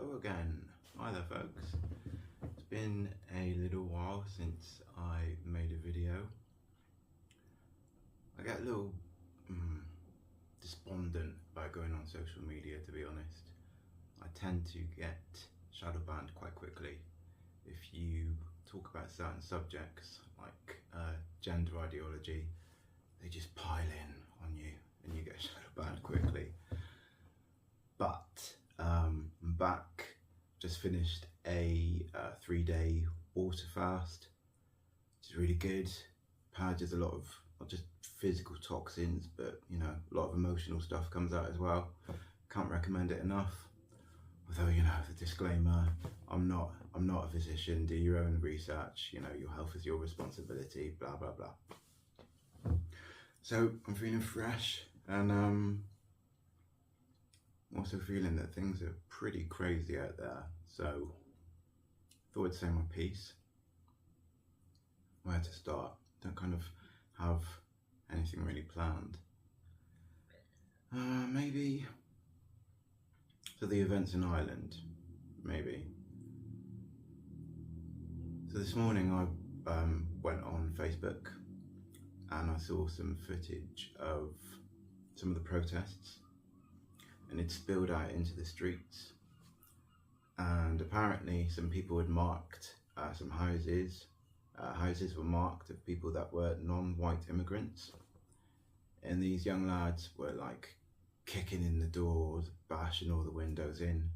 Hello again. Hi there, folks. It's been a little while since I made a video. I get a little despondent by going on social media, to be honest. I tend to get shadow banned quite quickly if you talk about certain subjects like gender ideology. They just pile in on you and you get shadow banned quickly. But I'm back. Just finished a 3-day water fast, which is really good. Purges a lot of not just physical toxins, but a lot of emotional stuff comes out as well. Can't recommend it enough. Although the disclaimer: I'm not a physician. Do your own research. Your health is your responsibility. Blah blah blah. So I'm feeling fresh, and I'm also feeling that things are pretty crazy out there. So thought I'd say my piece. Where to start? Don't kind of have anything really planned. Maybe. So the events in Ireland, maybe. So this morning I went on Facebook and I saw some footage of some of the protests, and it spilled out into the streets. And apparently some people had marked some houses. Houses were marked of people that were non-white immigrants. And these young lads were like kicking in the doors, bashing all the windows in.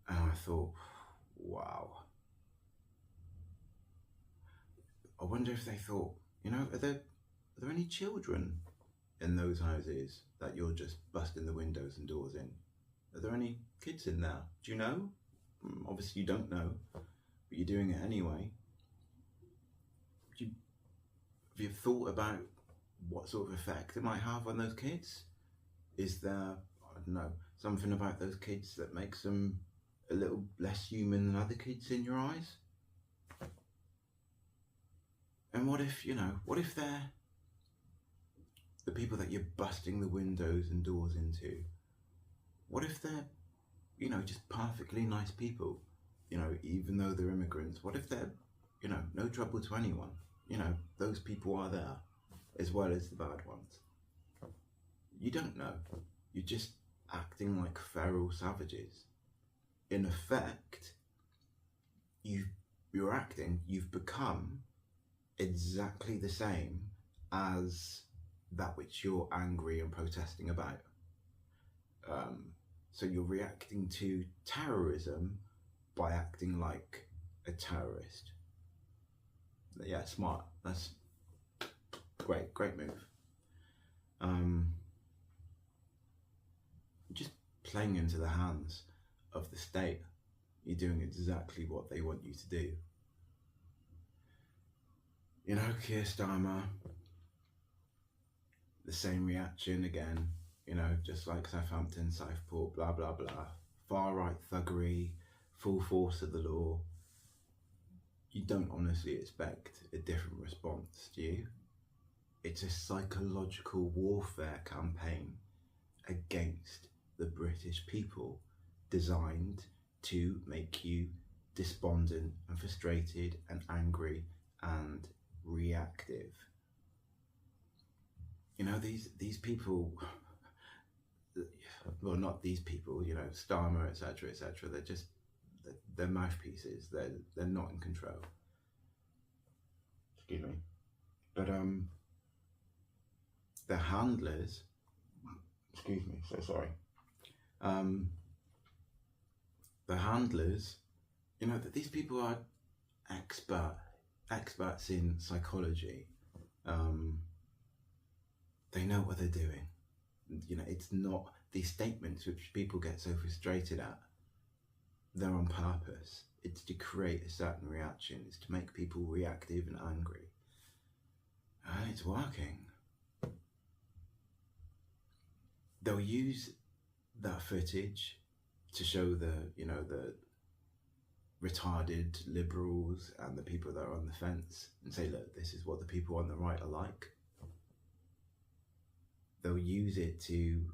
And I thought, wow. I wonder if they thought, are there any children in those houses that you're just busting the windows and doors in? Are there any kids in there? Do you know? Obviously you don't know, but you're doing it anyway. Have you thought about what sort of effect it might have on those kids? Is there, I don't know, something about those kids that makes them a little less human than other kids in your eyes? And what if they're the people that you're busting the windows and doors into? What if they're, just perfectly nice people, even though they're immigrants? What if they're, no trouble to anyone? Those people are there, as well as the bad ones. You don't know. You're just acting like feral savages. In effect, you've become exactly the same as that which you're angry and protesting about. So you're reacting to terrorism by acting like a terrorist. Yeah, smart. That's great move. Just playing into the hands of the state. You're doing exactly what they want you to do. Keir Starmer, the same reaction again. Just like Southampton, Southport, blah blah blah. Far right thuggery, full force of the law. You don't honestly expect a different response, do you? It's a psychological warfare campaign against the British people, designed to make you despondent and frustrated and angry and reactive. These people, well, not these people, Starmer, etc., etc. They're mouthpieces. They're not in control. Excuse me. But the handlers. Excuse me. So sorry. The handlers. That these people are experts in psychology. They know what they're doing. It's not these statements which people get so frustrated at. They're on purpose. It's to create a certain reaction. It's to make people reactive and angry. And it's working. They'll use that footage to show the retarded liberals and the people that are on the fence and say, look, this is what the people on the right are like. They'll use it to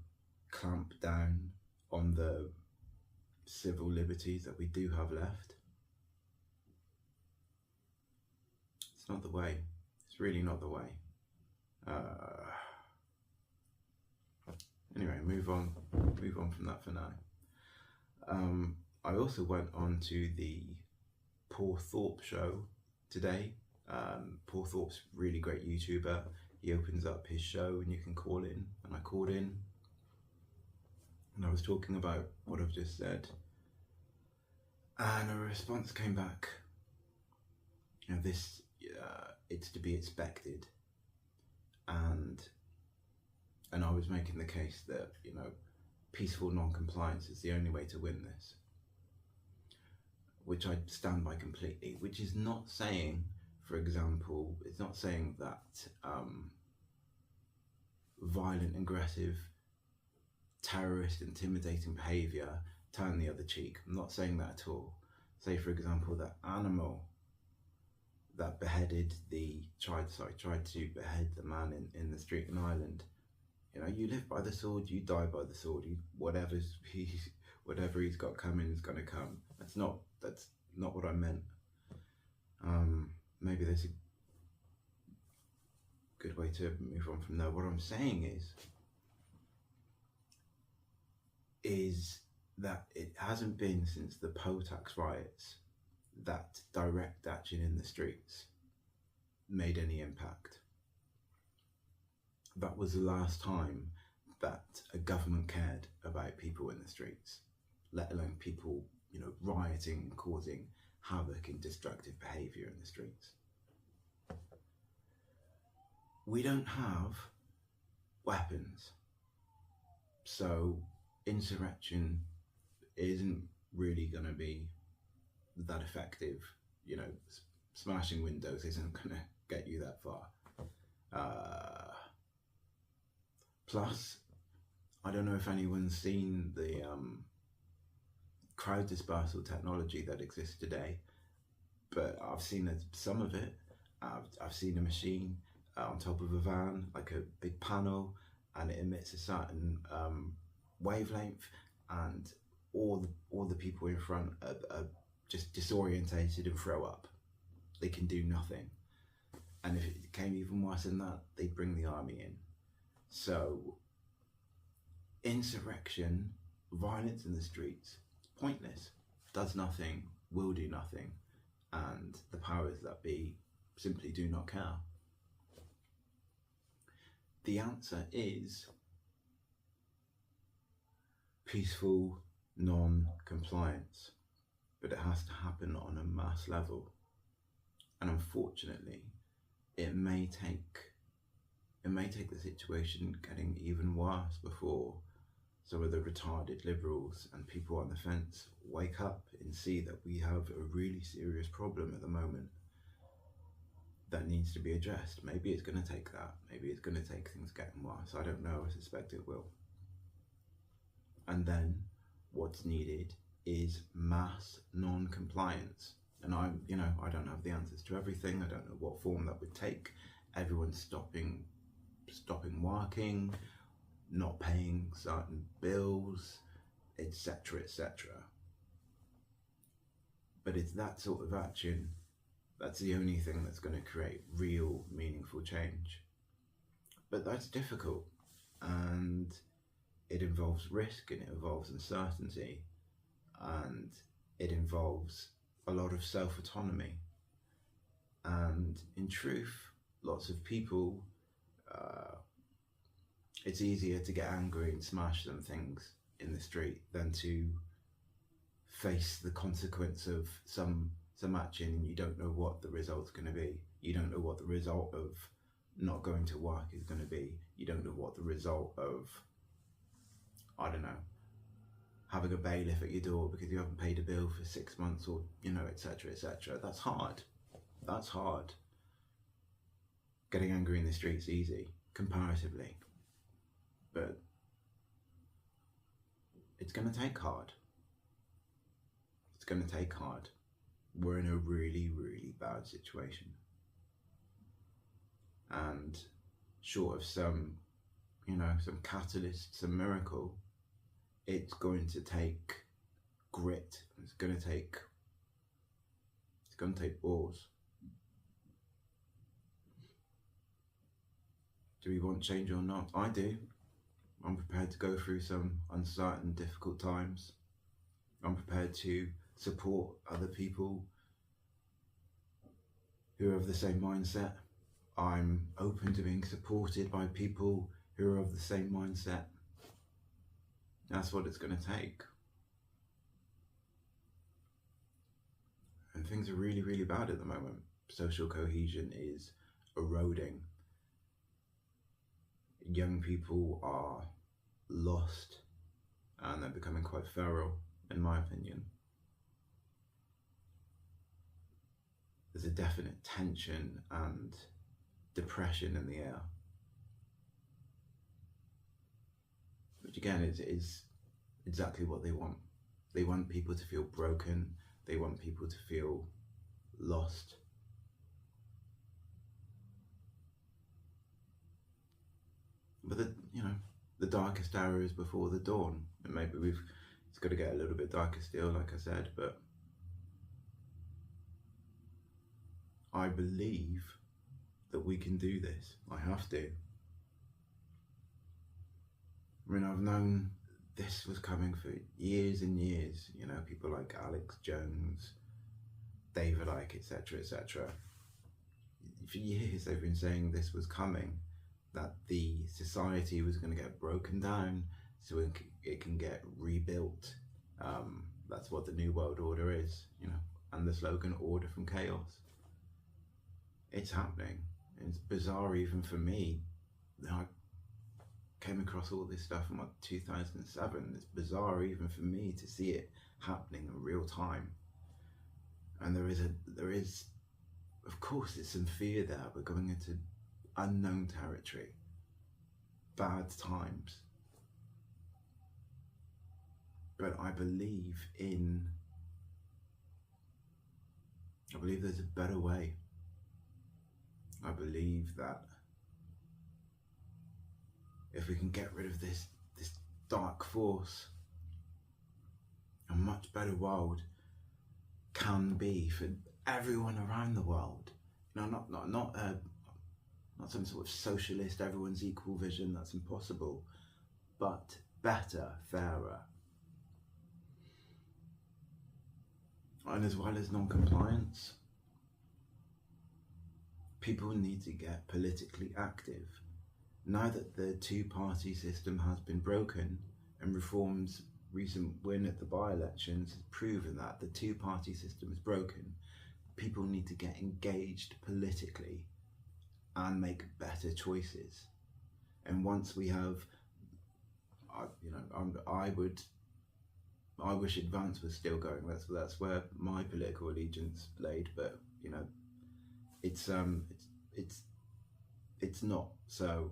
clamp down on the civil liberties that we do have left. It's not the way. It's really not the way. Anyway, move on from that for now. I also went on to the Paul Thorpe show today. Paul Thorpe's a really great YouTuber. He opens up his show and you can call in, and I called in and I was talking about what I've just said, and a response came back. You know, this it's to be expected, and I was making the case that, you know, peaceful non-compliance is the only way to win this, which I stand by completely. Which is not saying, for example, it's not saying that violent, aggressive, terrorist, intimidating behaviour turn the other cheek. I'm not saying that at all. Say, for example, that animal that tried to behead the man in the street in Ireland. You know, you live by the sword, you die by the sword. Whatever he's got coming is going to come. That's not what I meant. Maybe there's a good way to move on from there. What I'm saying is that it hasn't been since the Potax riots that direct action in the streets made any impact. That was the last time that a government cared about people in the streets, let alone people, you know, rioting and causing havoc and destructive behaviour in the streets. We don't have weapons, so insurrection isn't really going to be that effective. You know, smashing windows isn't going to get you that far. Plus, I don't know if anyone's seen the crowd dispersal technology that exists today, but I've seen some of it. I've seen a machine on top of a van, like a big panel, and it emits a certain wavelength, and all the people in front are just disorientated and throw up. They can do nothing. And if it came even worse than that, they'd bring the army in. So insurrection, violence in the streets, pointless, does nothing, will do nothing, and the powers that be simply do not care. The answer is peaceful non-compliance, but it has to happen on a mass level. And unfortunately, it may take the situation getting even worse before some of the retarded liberals and people on the fence wake up and see that we have a really serious problem at the moment that needs to be addressed. Maybe it's going to take that. Maybe it's going to take things getting worse. I don't know. I suspect it will. And then what's needed is mass non-compliance. And I don't have the answers to everything. I don't know what form that would take. Everyone's stopping working, not paying certain bills, etc., etc. But it's that sort of action that's the only thing that's going to create real, meaningful change. But that's difficult, and it involves risk, and it involves uncertainty, and it involves a lot of self-autonomy. And in truth, lots of people, it's easier to get angry and smash some things in the street than to face the consequence of some action, and you don't know what the result's going to be. You don't know what the result of not going to work is going to be. You don't know what the result of, I don't know, having a bailiff at your door because you haven't paid a bill for 6 months, or, you know, etc., etc. That's hard. That's hard. Getting angry in the street's easy, comparatively. But it's going to take hard. It's going to take hard. We're in a really, really bad situation. And short of some catalyst, some miracle, it's going to take grit. It's going to take balls. Do we want change or not? I do. I'm prepared to go through some uncertain, difficult times. I'm prepared to support other people who are of the same mindset. I'm open to being supported by people who are of the same mindset. That's what it's going to take. And things are really, really bad at the moment. Social cohesion is eroding. Young people are lost and they're becoming quite feral, in my opinion. There's a definite tension and depression in the air, which again is exactly what they want. They want people to feel broken. They want people to feel lost. But the darkest hour is before the dawn, and maybe it's got to get a little bit darker still, like I said, but I believe that we can do this. I have to. I mean, I've known this was coming for years and years, people like Alex Jones, David Icke, etc., etc. For years they've been saying this was coming, that the society was going to get broken down so it can get rebuilt. That's what the New World Order is, and the slogan, order from chaos. It's happening. It's bizarre even for me. I came across all this stuff in 2007. It's bizarre even for me to see it happening in real time. And there is, of course, there's some fear there. We're going into unknown territory, bad times. But I believe there's a better way. I believe that if we can get rid of this dark force, a much better world can be for everyone around the world. Not some sort of socialist, everyone's equal vision. That's impossible. But better, fairer. And as well as non-compliance, people need to get politically active. Now that the two-party system has been broken, and Reform's recent win at the by-elections has proven that the two-party system is broken, people need to get engaged politically and make better choices. And once we have, I wish Advance was still going. That's where my political allegiance laid, but it's not. So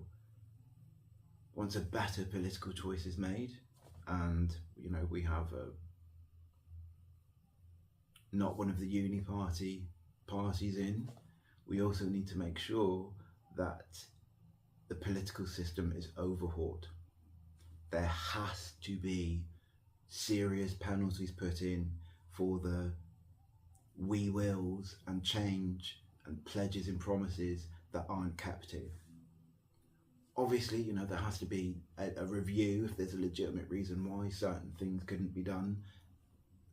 once a better political choice is made, and we have not one of the uni parties in, we also need to make sure that the political system is overhauled. There has to be serious penalties put in for the we wills and change and pledges and promises that aren't kept to. Obviously, there has to be a review if there's a legitimate reason why certain things couldn't be done.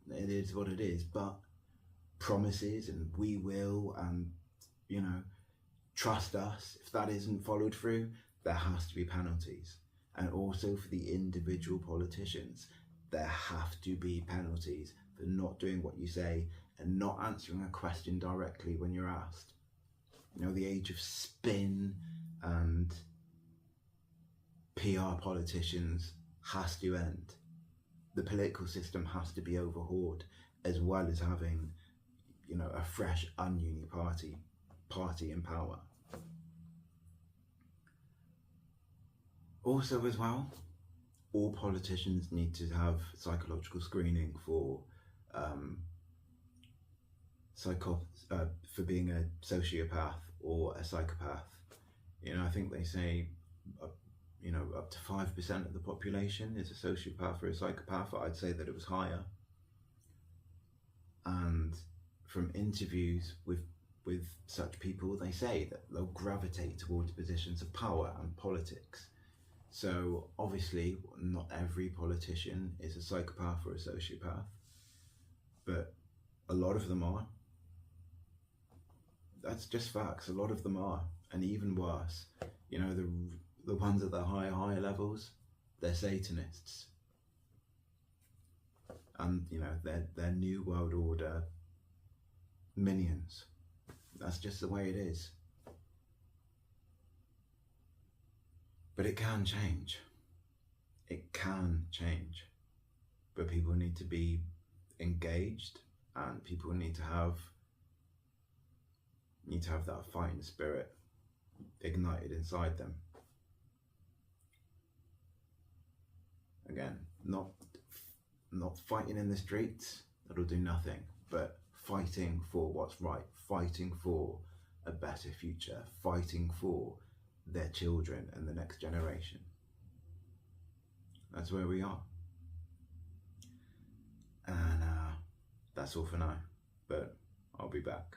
It is what it is, but promises and we will and, trust us, if that isn't followed through, there has to be penalties. And also for the individual politicians, there have to be penalties for not doing what you say and not answering a question directly when you're asked. The age of spin and PR politicians has to end. The political system has to be overhauled, as well as having, a fresh ununi party in power. Also, as well, all politicians need to have psychological screening for being a sociopath or a psychopath. I think they say up to 5% of the population is a sociopath or a psychopath. I'd say that it was higher. And from interviews with such people, they say that they'll gravitate towards positions of power and politics. So obviously, not every politician is a psychopath or a sociopath, but a lot of them are. That's just facts. A lot of them are, and even worse, the ones at the higher levels, they're Satanists, and they're New World Order minions. That's just the way it is. But it can change. It can change. But people need to be engaged, and people need to have that fighting spirit ignited inside them. Again, not fighting in the streets, that'll do nothing, but fighting for what's right, fighting for a better future, fighting for their children and the next generation. That's where we are. And that's all for now, but I'll be back.